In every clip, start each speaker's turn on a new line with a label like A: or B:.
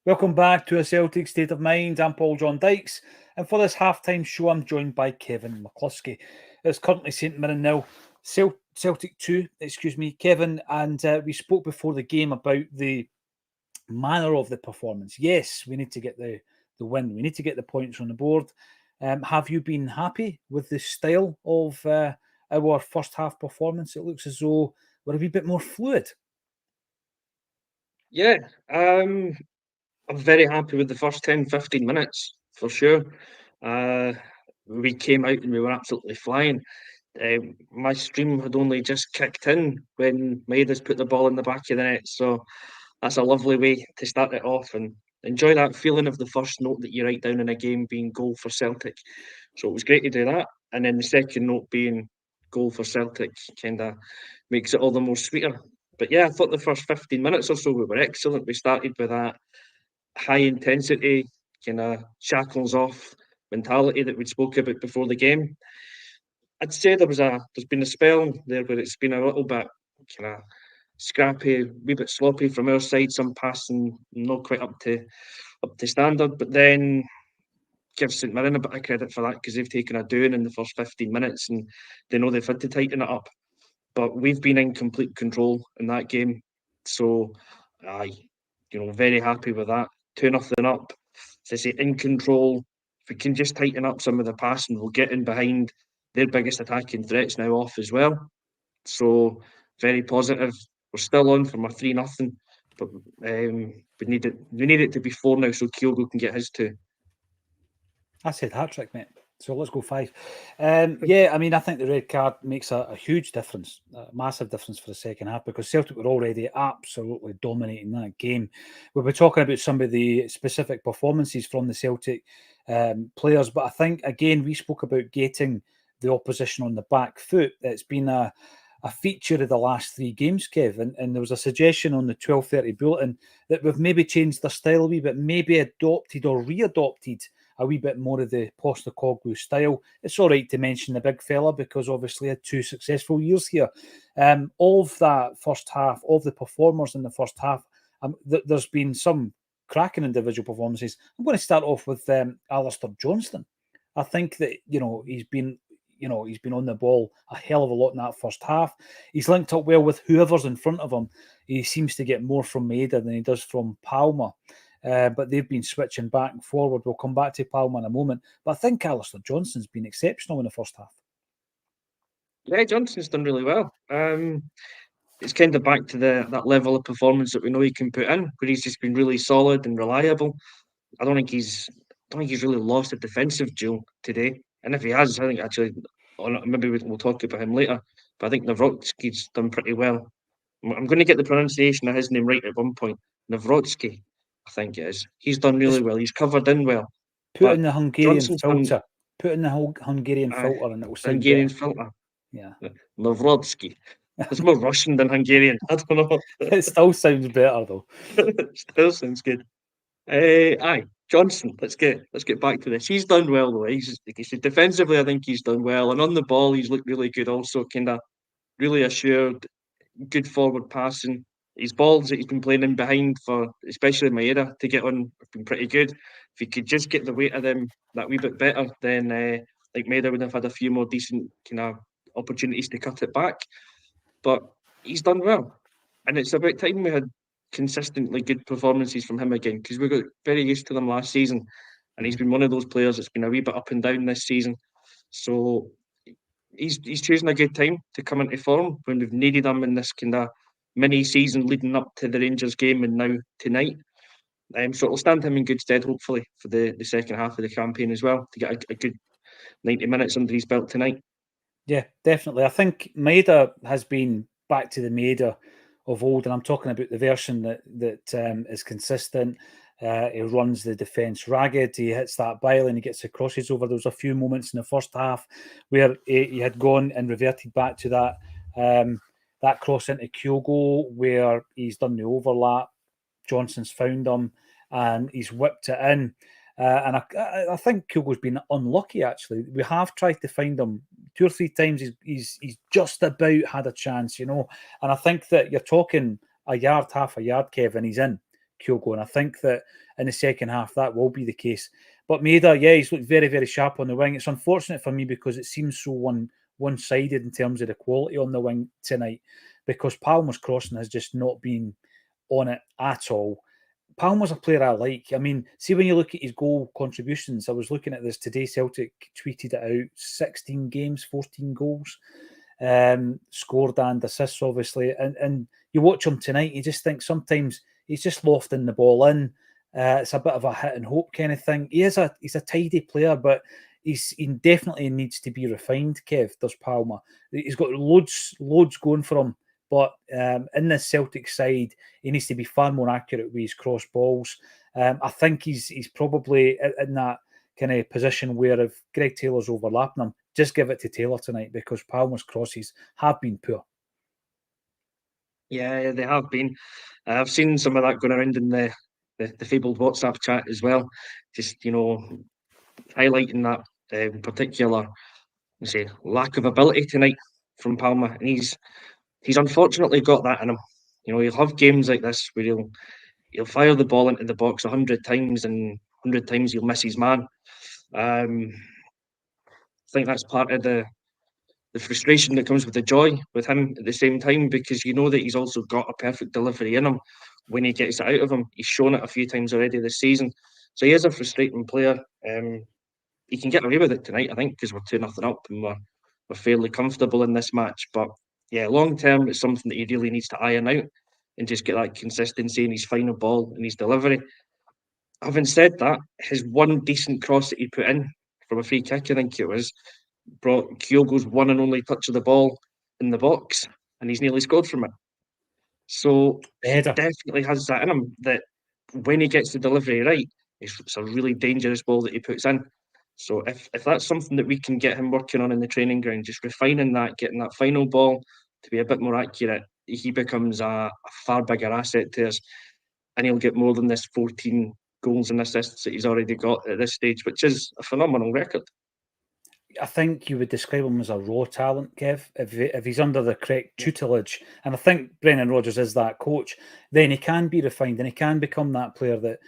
A: Welcome back to a Celtic State of Mind. I'm Paul John Dykes, and for this halftime show, I'm joined by Kevin McCluskey. It's currently St Mirren 0, Celtic 2, Kevin, and we spoke before the game about the manner of the performance. Yes, we need to get the win. We need to get the points on the board. Have you been happy with the style of our first half performance? It looks as though we're a wee bit more fluid.
B: Yeah, I'm very happy with the first 10, 15 minutes for sure. We came out and we were absolutely flying. My stream had only just kicked in when Maeda's put the ball in the back of the net, so that's a lovely way to start it off and enjoy that feeling of the first note that you write down in a game being goal for Celtic. So it was great to do that, and then the second note being goal for Celtic kind of makes it all the more sweeter. But yeah, I thought the first 15 minutes or so we were excellent. We started with that high intensity, kind of shackles off mentality that we'd spoke about before the game. I'd say there's been a spell there where it's been a little bit kind of scrappy, a wee bit sloppy from our side, some passing not quite up to standard. But then give St Mirren a bit of credit for that because they've taken a doing in the first 15 minutes and they know they've had to tighten it up. But we've been in complete control in that game. So aye, very happy with that. 2-0 up. As I say, in control. If we can just tighten up some of the passing, we'll get in behind their biggest attacking threats now off as well. So very positive. We're still on from a 3-0, but we need it to be 4 now so Kyogo can get his two.
A: I said hat trick, mate. So let's go 5. Yeah, I mean, I think the red card makes a huge difference, a massive difference for the second half because Celtic were already absolutely dominating that game. We were talking about some of the specific performances from the Celtic players, but I think, again, we spoke about getting the opposition on the back foot. It's been a feature of the last 3 games, Kev, and there was a suggestion on the 12:30 bulletin that we've maybe changed their style a wee bit, maybe adopted or readopted a wee bit more of the Postecoglou style. It's all right to mention the big fella because obviously had 2 successful years here. Of that first half, of the performers in the first half, there's been some cracking individual performances. I'm going to start off with Alistair Johnston. I think that, he's been on the ball a hell of a lot in that first half. He's linked up well with whoever's in front of him. He seems to get more from Maeda than he does from Palmer. But they've been switching back and forward. We'll come back to Palmer in a moment. But I think Alistair Johnston's been exceptional in the first half.
B: Yeah, Johnson's done really well. It's kind of back to that level of performance that we know he can put in, where he's just been really solid and reliable. I don't think he's really lost a defensive duel today. And if he has, I think actually, maybe we'll talk about him later. But I think Nawrocki's done pretty well. I'm going to get the pronunciation of his name right at one point. Nawrocki, I think it is. He's done really well. He's covered in well.
A: Put
B: But
A: in the Hungarian
B: Johnson's
A: filter.
B: done
A: Put in the whole Hungarian filter and it will sound
B: Hungarian
A: better.
B: filter.
A: Yeah.
B: Nawrocki. It's more Russian than Hungarian. I don't know.
A: It still sounds better though.
B: Still sounds good. Aye, Johnson. Let's get back to this. He's done well though. He's defensively. I think he's done well, and on the ball, he's looked really good. Also, kind of really assured, good forward passing. His balls that he's been playing in behind for, especially Maeda, to get on, have been pretty good. If he could just get the weight of them that wee bit better, then like Maeda would have had a few more decent kind of opportunities to cut it back. But he's done well, and it's about time we had consistently good performances from him again because we got very used to them last season, and he's been one of those players that's been a wee bit up and down this season. So he's choosing a good time to come into form when we've needed him in this kind of mini season leading up to the Rangers game and now tonight. So it'll stand him in good stead, hopefully, for the second half of the campaign as well, to get a good 90 minutes under his belt tonight.
A: Yeah, definitely. I think Maeda has been back to the Maeda of old, and I'm talking about the version that is consistent. He runs the defence ragged. He hits that bile and he gets the crosses over. There was a few moments in the first half where he had gone and reverted back to that cross into Kyogo where he's done the overlap. Johnson's found him and he's whipped it in. And I think Kyogo's been unlucky, actually. We have tried to find him 2 or 3 times. He's just about had a chance, And I think that you're talking a yard, half a yard, Kevin, he's in. Kyogo. And I think that in the second half, that will be the case. But Maeda, yeah, he's looked very, very sharp on the wing. It's unfortunate for me because it seems so one-sided in terms of the quality on the wing tonight, because Palmer's crossing has just not been on it at all. Palmer's a player I like. I mean, see, when you look at his goal contributions, I was looking at this today. Celtic tweeted it out: 16 games, 14 goals, scored and assists, obviously. And you watch him tonight, you just think sometimes he's just lofting the ball in. It's a bit of a hit and hope kind of thing. He's a tidy player, but he definitely needs to be refined. Kev does Palmer. He's got loads going for him. But in this Celtic side, he needs to be far more accurate with his cross balls. I think he's probably in that kind of position where if Greg Taylor's overlapping him, just give it to Taylor tonight, because Palmer's crosses have been poor.
B: Yeah, they have been. I've seen some of that going around in the fabled WhatsApp chat as well. Just, highlighting that particular, say, lack of ability tonight from Palmer, and he's unfortunately got that in him. He'll have games like this where he'll fire the ball into the box 100 times, and 100 times he'll miss his man. I think that's part of the frustration that comes with the joy with him at the same time, because you know that he's also got a perfect delivery in him when he gets it out of him. He's shown it a few times already this season. So he is a frustrating player. He can get away with it tonight, I think, because we're 2-0 up and we're fairly comfortable in this match. But yeah, long term, it's something that he really needs to iron out and just get that consistency in his final ball and his delivery. Having said that, his one decent cross that he put in from a free kick, I think it was, brought Kyogo's one and only touch of the ball in the box, and he's nearly scored from it. So he definitely has that in him, that when he gets the delivery right, it's a really dangerous ball that he puts in. So if that's something that we can get him working on in the training ground, just refining that, getting that final ball to be a bit more accurate, he becomes a far bigger asset to us, and he'll get more than this 14 goals and assists that he's already got at this stage, which is a phenomenal record.
A: I think you would describe him as a raw talent, Kev, if he's under the correct tutelage. And I think Brendan Rodgers is that coach. Then he can be refined and he can become that player that,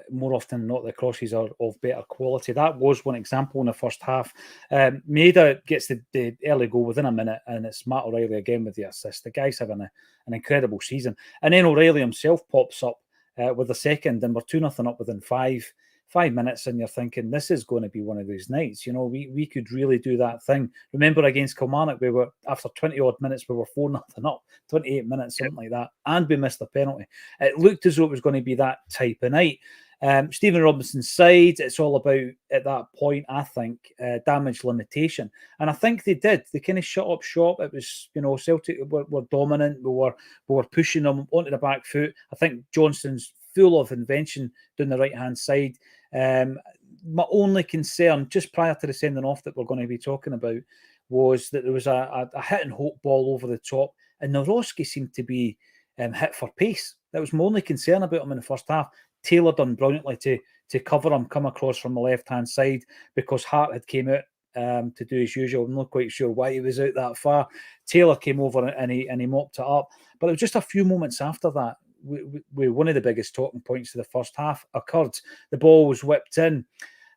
A: more often than not, the crosses are of better quality. That was one example in the first half. Maeda gets the early goal within a minute, and it's Matt O'Reilly again with the assist. The guy's having an incredible season. And then O'Reilly himself pops up with the second, and we're 2-0 up within 5 minutes, and you're thinking, this is going to be one of those nights. We could really do that thing. Remember against Kilmarnock, we were, after 20 odd minutes, we were 4-0 up, 28 minutes, something like that, and we missed a penalty. It looked as though it was going to be that type of night. Stephen Robinson's side, it's all about, at that point, I think, damage limitation. And I think they did. They kind of shut up shop. It was, Celtic were dominant. We were pushing them onto the back foot. I think Johnston's full of invention down the right-hand side. My only concern, just prior to the sending off that we're going to be talking about, was that there was a hit and hope ball over the top, and Nawrocki seemed to be hit for pace. That was my only concern about him in the first half. Taylor done brilliantly to cover him, come across from the left-hand side, because Hart had came out to do his usual. I'm not quite sure why he was out that far. Taylor came over and he mopped it up. But it was just a few moments after that, one of the biggest talking points of the first half occurred. The ball was whipped in.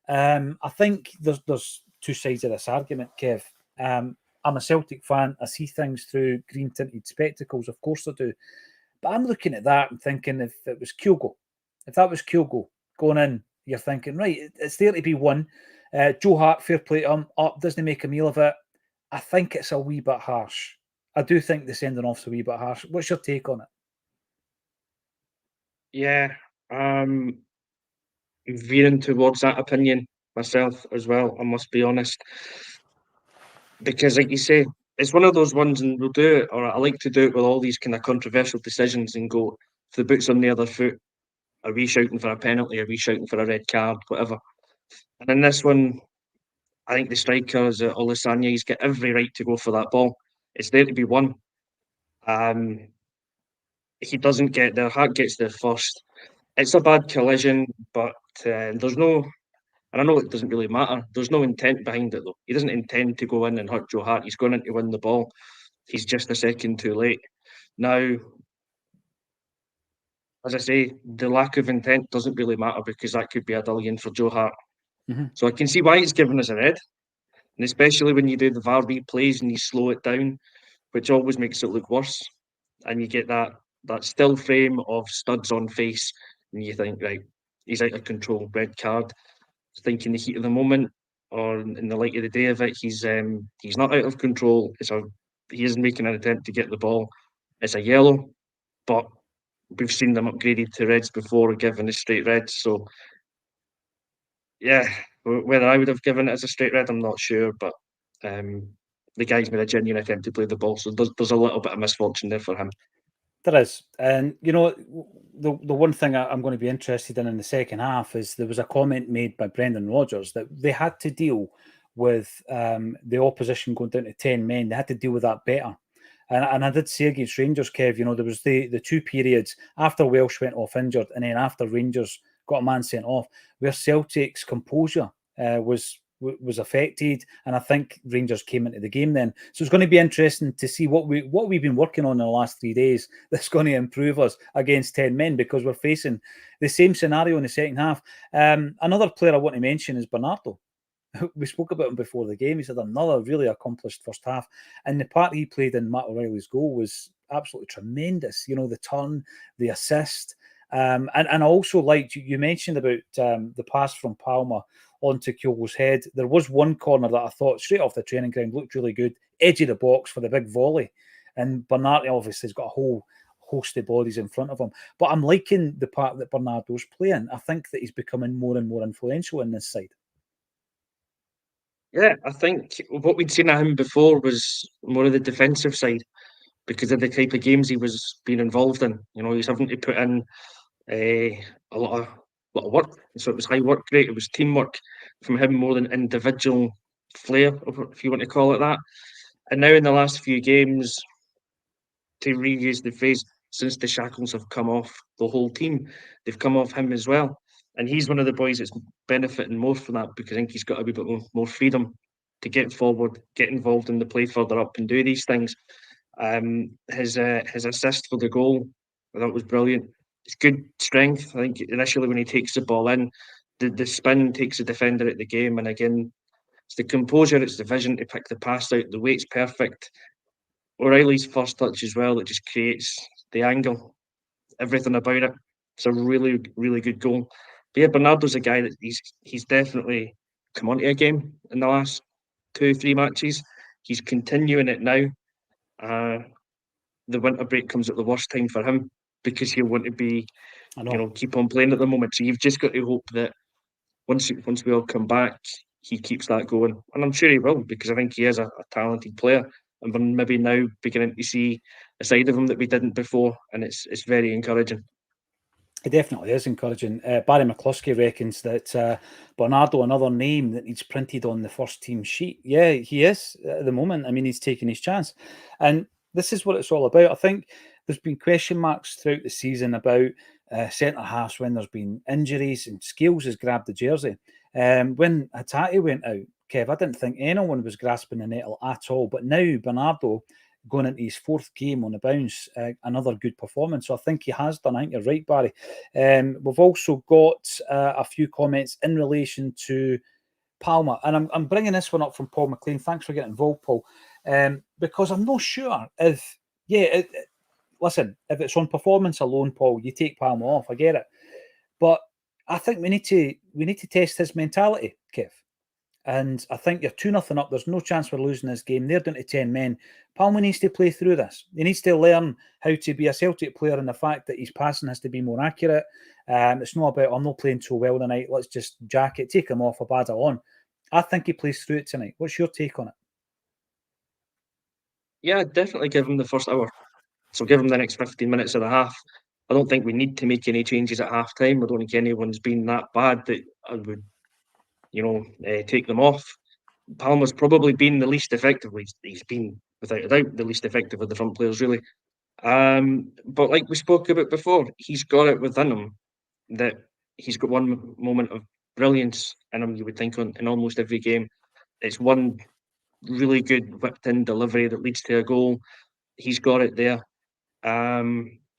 A: I think there's two sides of this argument, Kev. I'm a Celtic fan. I see things through green-tinted spectacles. Of course I do. But I'm looking at that and thinking, if that was Kyogo going in, you're thinking, right, it's there to be won. Joe Hart, fair play to him, up, doesn't make a meal of it. I think it's a wee bit harsh. I do think the sending off's a wee bit harsh. What's your take on it?
B: Yeah, veering towards that opinion myself as well, I must be honest. Because, like you say, it's one of those ones, and we'll do it, or I like to do it with all these kind of controversial decisions and go, if the boot's on the other foot, are we shouting for a penalty? Are we shouting for a red card? Whatever. And in this one, I think the striker is Olisanya. He's got every right to go for that ball. It's there to be won. He doesn't get there. Hart gets there first. It's a bad collision, but there's no. And I know it doesn't really matter. There's no intent behind it, though. He doesn't intend to go in and hurt Joe Hart. He's going in to win the ball. He's just a second too late. Now, as I say, the lack of intent doesn't really matter because that could be a dullion for Joe Hart. So I can see why he's given us a red, and especially when you do the VAR replays and you slow it down, which always makes it look worse, and you get that still frame of studs on face, and you think, right, he's out of control, red card. I think in the heat of the moment or in the light of the day of it, he's not out of control. He is making an attempt to get the ball. It's a yellow, but we've seen them upgraded to reds before, given a straight red. So yeah, whether I would have given it as a straight red, I'm not sure, but the guy's made a genuine attempt to play the ball, so there's a little bit of misfortune there for him.
A: There is, and you know, the one thing I'm going to be interested in the second half is there was a comment made by Brendan Rodgers that they had to deal with the opposition going down to 10 men. They had to deal with that better. And I did say against Rangers, Kev, you know, there was the 2 periods after Welsh went off injured and then after Rangers got a man sent off, where Celtic's composure was affected, and I think Rangers came into the game then. So it's going to be interesting to see what we've been working on in the last 3 days that's going to improve us against 10 men, because we're facing the same scenario in the second half. Another player I want to mention is Bernardo. We spoke about him before the game. He's had another really accomplished first half, and the part he played in Matt O'Reilly's goal was absolutely tremendous. You know, the turn, the assist, and I also liked, you mentioned about the pass from Palmer onto Kyogo's head. There was one corner that I thought straight off the training ground looked really good, edge of the box for the big volley, and Bernardo obviously has got a whole host of bodies in front of him. But I'm liking the part that Bernardo's playing. I think that he's becoming more and more influential in this side.
B: Yeah, I think what we'd seen of him before was more of the defensive side because of the type of games he was being involved in. You know, he's having to put in a lot of work. So it was high work rate, it was teamwork from him more than individual flair, if you want to call it that. And now in the last few games, to reuse the phrase, since the shackles have come off the whole team, they've come off him as well. And he's one of the boys that's benefiting more from that because I think he's got a wee bit more freedom to get forward, get involved in the play further up, and do these things. His assist for the goal, I thought was brilliant. It's good strength. I think initially when he takes the ball in, the spin takes the defender at the game, and again, it's the composure, it's the vision to pick the pass out. The weight's perfect. O'Reilly's first touch as well, it just creates the angle, everything about it. It's a really, really good goal. But yeah, Bernardo's a guy that he's definitely come onto a game in the last 2, 3 matches. He's continuing it now. Uh, the winter break comes at the worst time for him because he'll want to be,
A: I know.
B: keep on playing at the moment. So you've just got to hope that once we all come back, he keeps that going, and I'm sure he will because I think he is a talented player, and we're maybe now beginning to see a side of him that we didn't before, and it's very encouraging.
A: It definitely is encouraging. Barry McCluskey reckons that Bernardo, another name that needs printed on the first team sheet. Yeah, he is at the moment. I mean, he's taking his chance. And this is what it's all about. I think there's been question marks throughout the season about centre halves when there's been injuries, and Scales has grabbed the jersey. When Hatate went out, Kev, I didn't think anyone was grasping the nettle at all. But now Bernardo, going into his 4th game on the bounce, another good performance. So I think he has done. I think you're right, Barry. We've also got a few comments in relation to Palmer, and I'm bringing this one up from Paul McLean. Thanks for getting involved, Paul, because I'm not sure if, listen, if it's on performance alone, Paul, you take Palmer off. I get it, but I think we need to test his mentality, Kev. And I think you're 2-0 up. There's no chance we're losing this game. They're down to 10 men. Palmer needs to play through this. He needs to learn how to be a Celtic player, and the fact that his passing has to be more accurate. It's not about, I'm not playing too well tonight, let's just jack it, take him off, or bad it on. I think he plays through it tonight. What's your take on it?
B: Yeah, I'd definitely give him the first hour. So give him the next 15 minutes of the half. I don't think we need to make any changes at half time. I don't think anyone's been that bad that I would, take them off. Palmer's probably been the least effective. He's been, without a doubt, the least effective of the front players, really. But like we spoke about before, he's got it within him that he's got one moment of brilliance in him, you would think, in almost every game. It's one really good whipped in delivery that leads to a goal. He's got it there.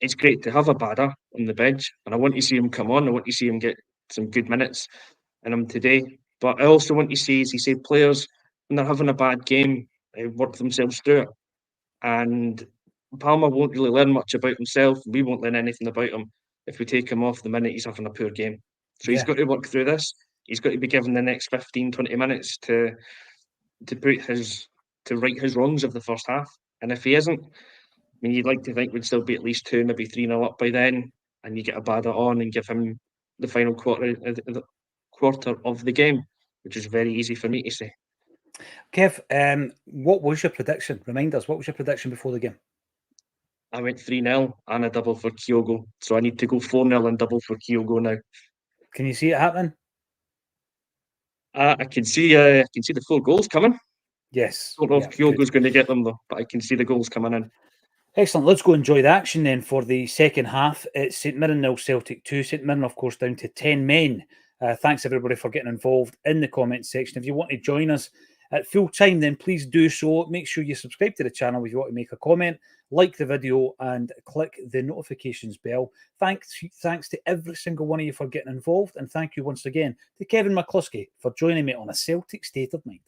B: it's great to have a Bada on the bench, and I want to see him come on. I want to see him get some good minutes in him today. But I also want to see, as you say, players when they're having a bad game, work themselves through it. And Palmer won't really learn much about himself. We won't learn anything about him if we take him off the minute he's having a poor game. So he's got to work through this. He's got to be given the next 15, 20 minutes to put his to right his wrongs of the first half. And if he isn't, I mean, you'd like to think we'd still be at least 2, maybe 3-0 up by then, and you get a Bada on and give him the final quarter of the game, which is very easy for me to say.
A: Kev, what was your prediction? Remind us, what was your prediction before the game?
B: I went 3-0 and a double for Kyogo, so I need to go 4-0 and double for Kyogo now.
A: Can you see it happening?
B: I can see the 4 goals coming.
A: Yes.
B: I don't know if Kyogo's going to get them though, but I can see the goals coming in.
A: Excellent. Let's go enjoy the action then for the second half. It's St Mirren 0, Celtic 2. St Mirren, of course, down to 10 men. Thanks everybody for getting involved in the comments section. If you want to join us at full time, then please do so. Make sure you subscribe to the channel if you want to make a comment, like the video, and click the notifications bell. Thanks to every single one of you for getting involved, and thank you once again to Kevin McCluskey for joining me on A Celtic State of Mind.